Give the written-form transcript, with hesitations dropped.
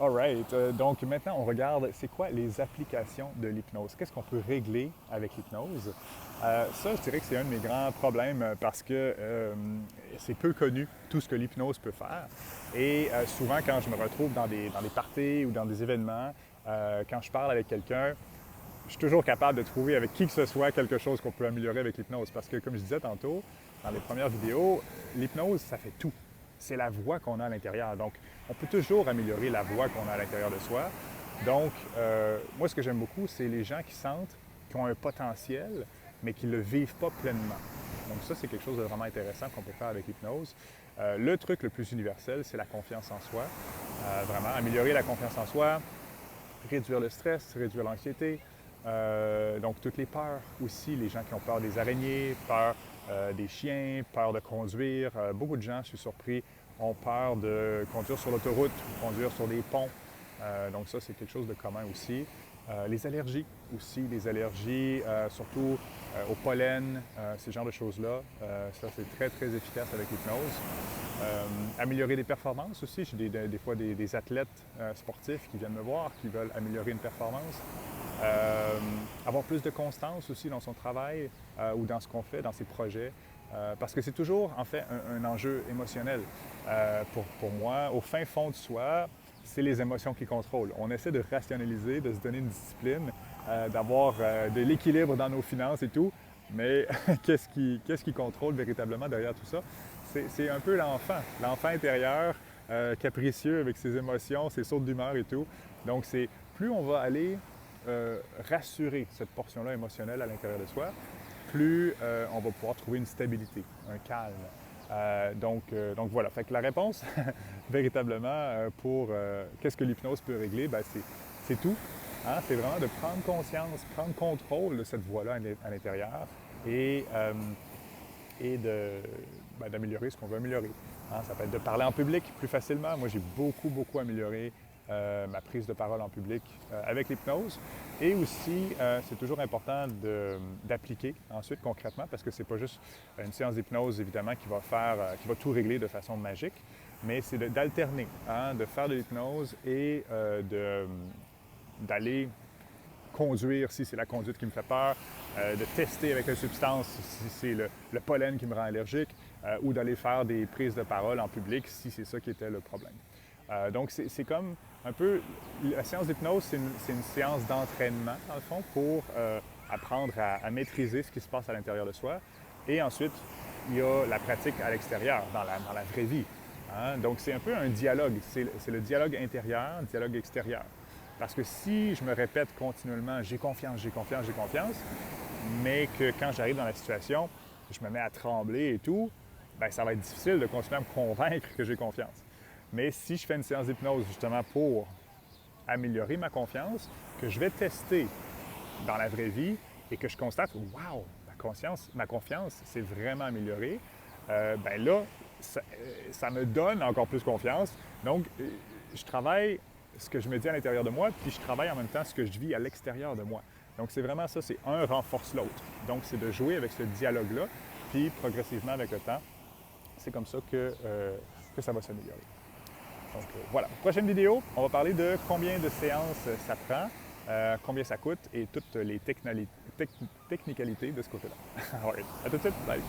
Alright, donc maintenant on regarde c'est quoi les applications de l'hypnose. Qu'est-ce qu'on peut régler avec l'hypnose? Ça, je dirais que c'est un de mes grands problèmes parce que c'est peu connu tout ce que l'hypnose peut faire. Et souvent quand je me retrouve dans des parties ou dans des événements, quand je parle avec quelqu'un, je suis toujours capable de trouver avec qui que ce soit quelque chose qu'on peut améliorer avec l'hypnose. Parce que comme je disais tantôt, dans les premières vidéos, l'hypnose, ça fait tout. C'est la voix qu'on a à l'intérieur. Donc, on peut toujours améliorer la voix qu'on a à l'intérieur de soi. Donc, moi, ce que j'aime beaucoup, c'est les gens qui sentent qu'ils ont un potentiel, mais qui ne le vivent pas pleinement. Donc, ça, c'est quelque chose de vraiment intéressant qu'on peut faire avec l'hypnose. Le truc le plus universel, c'est la confiance en soi. Vraiment, améliorer la confiance en soi, réduire le stress, réduire l'anxiété. Donc, toutes les peurs aussi, les gens qui ont peur des araignées, peur des chiens, peur de conduire. Beaucoup de gens, je suis surpris, ont peur de conduire sur l'autoroute, conduire sur des ponts. Donc ça, c'est quelque chose de commun aussi. Les allergies aussi, les allergies, surtout au pollen, ces genres de choses-là. Ça, c'est très, très efficace avec l'hypnose. Améliorer les performances aussi. J'ai des fois des athlètes sportifs qui viennent me voir, qui veulent améliorer une performance. Avoir plus de constance aussi dans son travail ou dans ce qu'on fait, dans ses projets. Parce que c'est toujours, en fait, un enjeu émotionnel. Pour moi, au fin fond de soi, c'est les émotions qui contrôlent. On essaie de rationaliser, de se donner une discipline, d'avoir de l'équilibre dans nos finances et tout, mais qu'est-ce qui contrôle véritablement derrière tout ça? C'est un peu l'enfant intérieur, capricieux avec ses émotions, ses sautes d'humeur et tout. Donc, c'est plus on va aller rassurer cette portion-là émotionnelle à l'intérieur de soi, plus on va pouvoir trouver une stabilité, un calme. Donc voilà, fait que la réponse, véritablement, pour qu'est-ce que l'hypnose peut régler, ben c'est tout. Hein? C'est vraiment de prendre conscience, prendre contrôle de cette voie-là à l'intérieur et d'améliorer ce qu'on veut améliorer. Hein? Ça peut être de parler en public plus facilement. Moi, j'ai beaucoup amélioré ma prise de parole en public avec l'hypnose. Et aussi, c'est toujours important d'appliquer ensuite concrètement parce que c'est pas juste une séance d'hypnose, évidemment, qui va tout régler de façon magique, mais c'est d'alterner, hein, de faire de l'hypnose et d'aller conduire si c'est la conduite qui me fait peur, de tester avec une substance si c'est le pollen qui me rend allergique, ou d'aller faire des prises de parole en public si c'est ça qui était le problème. Donc, c'est comme un peu, la séance d'hypnose, c'est une séance d'entraînement, dans le fond, pour apprendre à maîtriser ce qui se passe à l'intérieur de soi. Et ensuite, il y a la pratique à l'extérieur, dans la vraie vie. Hein? Donc, c'est un peu un dialogue. C'est le dialogue intérieur, le dialogue extérieur. Parce que si je me répète continuellement « j'ai confiance, j'ai confiance, j'ai confiance », mais que quand j'arrive dans la situation, je me mets à trembler et tout, bien, ça va être difficile de continuer à me convaincre que j'ai confiance. Mais si je fais une séance d'hypnose justement pour améliorer ma confiance, que je vais tester dans la vraie vie et que je constate « wow, ma confiance s'est vraiment améliorée », bien là, ça me donne encore plus confiance. Donc, je travaille ce que je me dis à l'intérieur de moi, puis je travaille en même temps ce que je vis à l'extérieur de moi. Donc, c'est vraiment ça, c'est un renforce l'autre. Donc, c'est de jouer avec ce dialogue-là, puis progressivement avec le temps, c'est comme ça que ça va s'améliorer. Donc voilà, prochaine vidéo, on va parler de combien de séances ça prend, combien ça coûte et toutes les technicalités de ce côté-là. À tout de suite, bye!